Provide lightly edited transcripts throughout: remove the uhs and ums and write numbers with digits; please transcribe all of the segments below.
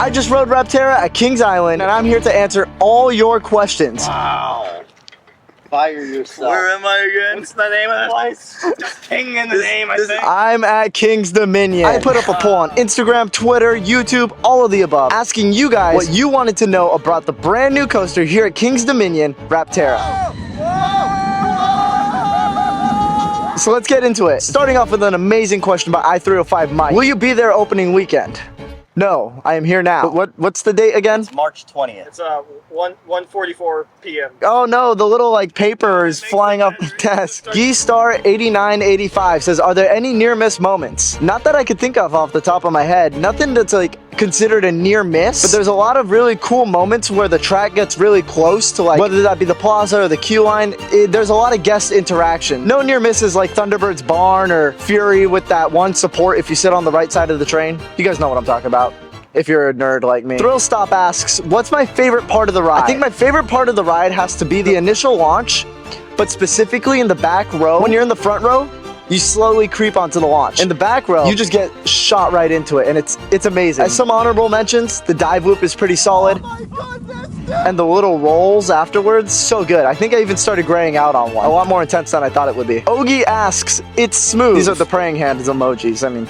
I just rode Rapterra at Kings Island, and I'm here to answer all your questions. Wow. Fire yourself. Where am I again? What's the name of the place? King in the name, I think. I'm at Kings Dominion. I put up a poll on Instagram, Twitter, YouTube, all of the above, asking you guys what you wanted to know about the brand new coaster here at Kings Dominion, Rapterra. So let's get into it. Starting off with an amazing question by I305 Mike. Will you be there opening weekend? No, I am here now. But what's the date again? It's March 20th. It's 1:44 p.m. Oh no, the little like paper is flying off the desk. Geestar8985 says, are there any near miss moments? Not that I could think of off the top of my head. Nothing that's like considered a near miss, but there's a lot of really cool moments where the track gets really close to, like, whether that be the plaza or the queue line. There's a lot of guest interaction. No near misses like Thunderbird's barn or Fury with that one support if you sit on the right side of the train. You guys know what I'm talking about, if you're a nerd like me. Thrill Stop asks, what's my favorite part of the ride? I think my favorite part of the ride has to be the initial launch, but specifically in the back row. When you're in the front row, you slowly creep onto the launch. In the back row, you just get shot right into it, and it's amazing. As some honorable mentions, the dive loop is pretty solid. Oh my God, that's dead. And the little rolls afterwards, so good. I think I even started graying out on one. A lot more intense than I thought it would be. Ogie asks, it's smooth. These are the praying hands emojis. I mean,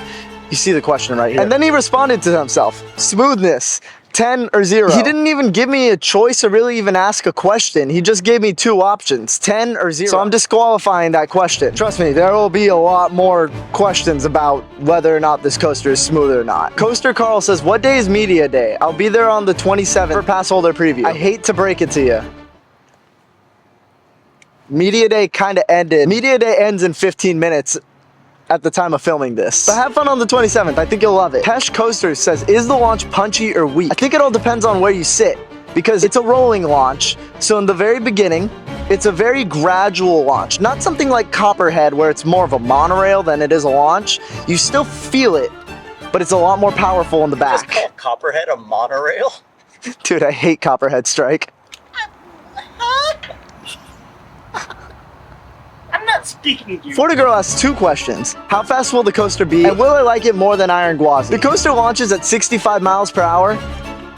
you see the question right here. And then he responded to himself. Smoothness, 10 or 0. He didn't even give me a choice or really even ask a question. He just gave me 2 options, 10 or 0. So I'm disqualifying that question. Trust me, there will be a lot more questions about whether or not this coaster is smooth or not. Coaster Carl says, what day is media day? I'll be there on the 27th for pass holder preview. I hate to break it to you. Media day kind of ended. Media day ends in 15 minutes. At the time of filming this. But have fun on the 27th. I think you'll love it. Pesh Coasters says, is the launch punchy or weak? I think it all depends on where you sit, because it's a rolling launch. So in the very beginning, it's a very gradual launch. Not something like Copperhead where it's more of a monorail than it is a launch. You still feel it, but it's a lot more powerful in the back. Just call Copperhead a monorail? Dude, I hate Copperhead Strike. I'm not speaking to you. Florida Girl asks 2 questions. How fast will the coaster be? And will I like it more than Iron Gwazi? The coaster launches at 65 miles per hour,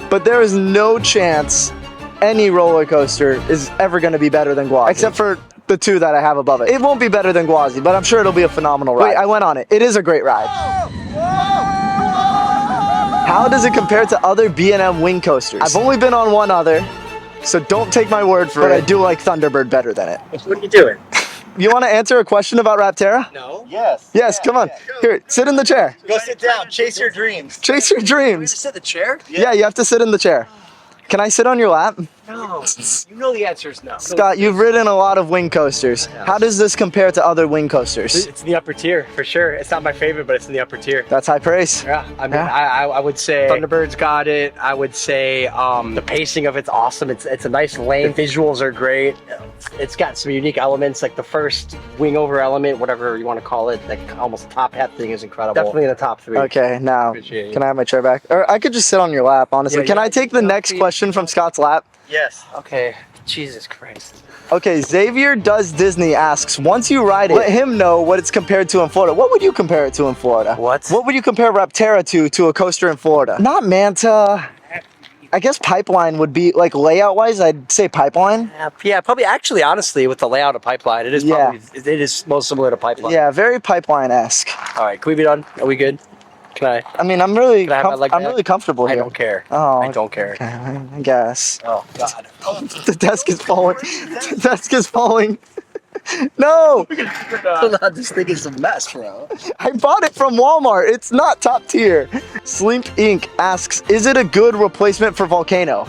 but there is no chance any roller coaster is ever going to be better than Gwazi. Except for the 2 that I have above it. It won't be better than Gwazi, but I'm sure it'll be a phenomenal ride. Wait, I went on it. It is a great ride. How does it compare to other B&M wing coasters? I've only been on one other, so don't take my word for it. But I do like Thunderbird better than it. What are you doing? You want to answer a question about Rapterra? No. Yes. Yes, come on. Here, sit in the chair. Go sit down. Chase your dreams. Chase your dreams. Just sit in the chair? Yeah, you have to sit in the chair. Can I sit on your lap? No. You know the answer is no. Scott, you've ridden a lot of wing coasters. How does this compare to other wing coasters? It's in the upper tier, for sure. It's not my favorite, but it's in the upper tier. That's high praise. Yeah, I mean, Yeah. I would say Thunderbird's got it. I would say the pacing of it's awesome. It's a nice lane. The visuals are great. It's got some unique elements, like the first wing over element, whatever you want to call it, like almost top hat thing is incredible. Definitely in the top 3. Okay, now, Appreciate it. can I have my chair back? Or I could just sit on your lap, honestly. Yeah, Can yeah. I take the next question from Scott's lap? Yes. Okay. Jesus Christ. Okay, Xavier Does Disney asks, once you ride it, let him know what it's compared to in Florida. What would you compare it to in Florida? What? What would you compare Rapterra to a coaster in Florida? Not Manta. I guess Pipeline would be, like, layout-wise, I'd say Pipeline. Yeah, probably. Actually, honestly, with the layout of Pipeline, it is probably it is most similar to Pipeline. Yeah, very Pipeline-esque. All right, can we be done? Are we good? Can I? I mean, I'm really, Can I have my leg back? really comfortable I here. don't care. Oh, I don't care. Okay, I guess. Oh God. The desk is falling. The desk is falling. No! This thing is a mess, bro. I bought it from Walmart. It's not top tier. Slimp Inc. asks, is it a good replacement for Volcano?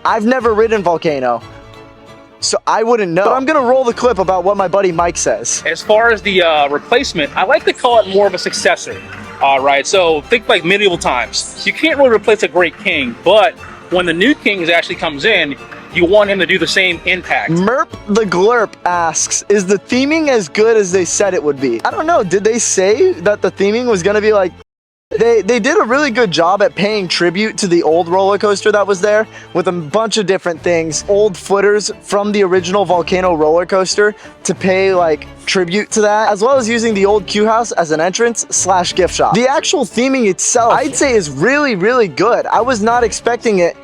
I've never ridden Volcano, so I wouldn't know. But I'm gonna roll the clip about what my buddy Mike says. As far as the replacement, I like to call it more of a successor. All right, so think like medieval times. You can't really replace a great king, but when the new king actually comes in, you want him to do the same impact. Merp the Glurp asks, is the theming as good as they said it would be? I don't know, did they say that the theming was gonna be like They did a really good job at paying tribute to the old roller coaster that was there with a bunch of different things. Old footers from the original Volcano roller coaster to pay like tribute to that, as well as using the old Q house as an entrance / gift shop. The actual theming itself, I'd say, is really, really good. I was not expecting it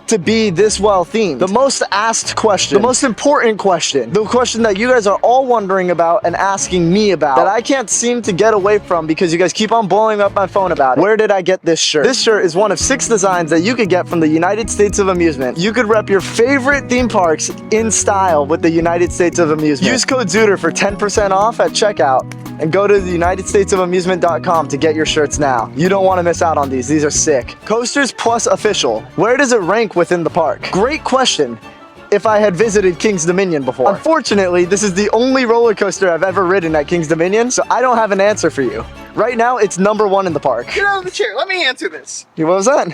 to be this well themed. The most asked question, the most important question, the question that you guys are all wondering about and asking me about, that I can't seem to get away from because you guys keep on blowing up my phone about it. Where did I get this shirt? This shirt is one of 6 designs that you could get from the United States of Amusement. You could rep your favorite theme parks in style with the United States of Amusement. Use code Zooter for 10% off at checkout and go to theunitedstatesofamusement.com to get your shirts now. You don't want to miss out on these. These are sick. Coasters Plus Official. Where does it rank within the park? Great question. If I had visited King's Dominion before. Unfortunately, this is the only roller coaster I've ever ridden at King's Dominion, so I don't have an answer for you. Right now, it's number 1 in the park. Get out of the chair. Let me answer this. What was that?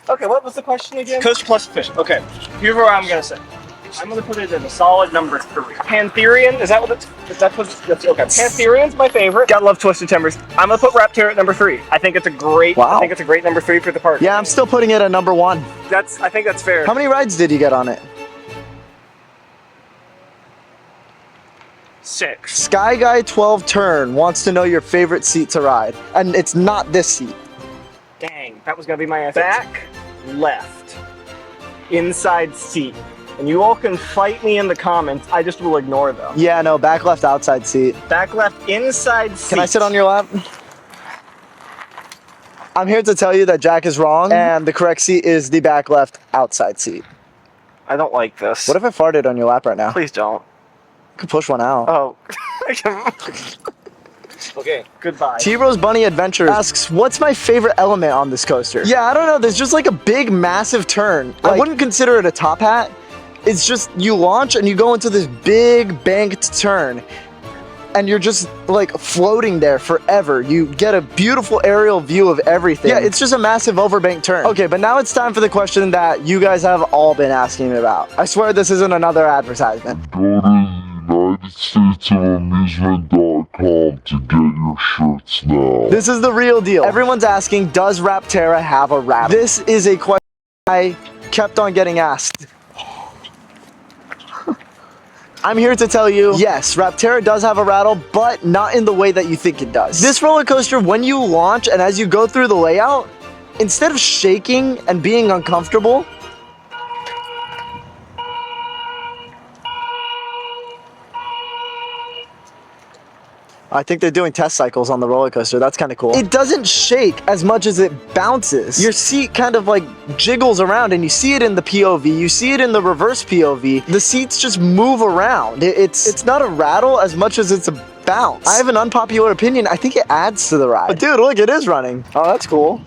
Okay, what was the question again? Coaster Plus Official. Okay, here's what I'm gonna say. I'm gonna put it as a solid number 3. Pantherian, is that what it's? That's okay. Pantherian's my favorite. Gotta love Twisted Timbers. I'm gonna put Rapterra at number 3. I think it's a great. Wow. I think it's a great number 3 for the park. Yeah, I'm still putting it at number 1. I think that's fair. How many rides did you get on it? 6. Sky Guy 12 Turn wants to know your favorite seat to ride, and it's not this seat. Dang, that was gonna be my answer. Back left, inside seat. And you all can fight me in the comments. I just will ignore them. Yeah, no, back left outside seat. Back left inside seat. Can I sit on your lap? I'm here to tell you that Jack is wrong, and the correct seat is the back left outside seat. I don't like this. What if I farted on your lap right now? Please don't. I could push one out. Oh. Okay, goodbye. T-Rose Bunny Adventures asks, what's my favorite element on this coaster? Yeah, I don't know. There's just like a big, massive turn. I wouldn't consider it a top hat. It's just you launch and you go into this big banked turn and you're just like floating there forever. You get a beautiful aerial view of everything. Yeah, it's just a massive overbanked turn. Okay, but now it's time for the question that you guys have all been asking me about. I swear this isn't another advertisement. Go to unitedstatesofamusement.com to get your shirts now. This is the real deal. Everyone's asking, does Rapterra have a rattle? This is a question I kept on getting asked. I'm here to tell you, yes, Rapterra does have a rattle, but not in the way that you think it does. This roller coaster, when you launch and as you go through the layout, instead of shaking and being uncomfortable, I think they're doing test cycles on the roller coaster. That's kind of cool. It doesn't shake as much as it bounces. Your seat kind of like jiggles around and you see it in the POV. You see it in the reverse POV. The seats just move around. It's not a rattle as much as it's a bounce. I have an unpopular opinion. I think it adds to the ride. But dude, look, it is running. Oh, that's cool.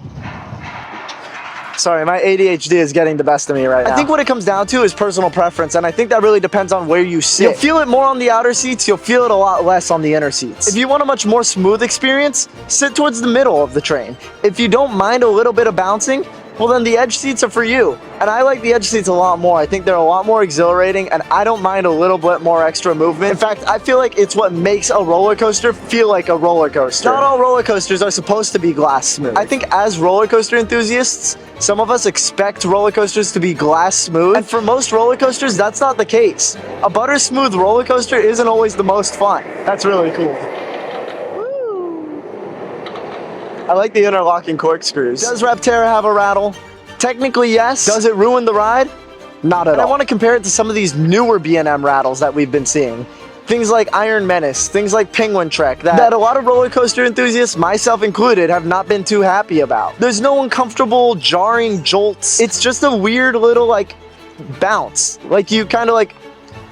Sorry, my ADHD is getting the best of me right now. I think what it comes down to is personal preference, and I think that really depends on where you sit. You'll feel it more on the outer seats, you'll feel it a lot less on the inner seats. If you want a much more smooth experience, sit towards the middle of the train. If you don't mind a little bit of bouncing, well then the edge seats are for you. And I like the edge seats a lot more. I think they're a lot more exhilarating, and I don't mind a little bit more extra movement. In fact, I feel like it's what makes a roller coaster feel like a roller coaster. Not all roller coasters are supposed to be glass smooth. I think as roller coaster enthusiasts, some of us expect roller coasters to be glass smooth, and for most roller coasters, that's not the case. A butter smooth roller coaster isn't always the most fun. That's really cool. I like the interlocking corkscrews. Does Rapterra have a rattle? Technically, yes. Does it ruin the ride? Not at all. I want to compare it to some of these newer B&M rattles that we've been seeing. Things like Iron Menace, things like Penguin Trek, that a lot of roller coaster enthusiasts, myself included, have not been too happy about. There's no uncomfortable, jarring jolts. It's just a weird little, like, bounce. Like you kind of, like,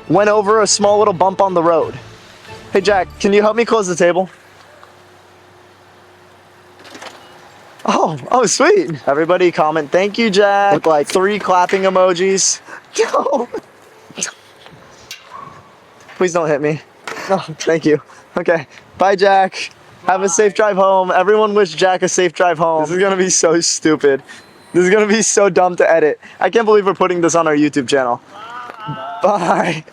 went over a small little bump on the road. Hey, Jack, can you help me close the table? Oh, sweet. Everybody comment, thank you, Jack. With like 3 clapping emojis. No. Please don't hit me. No, thank you. Okay, bye, Jack. Have a safe drive home. Everyone wish Jack a safe drive home. This is gonna be so stupid. This is gonna be so dumb to edit. I can't believe we're putting this on our YouTube channel. Bye.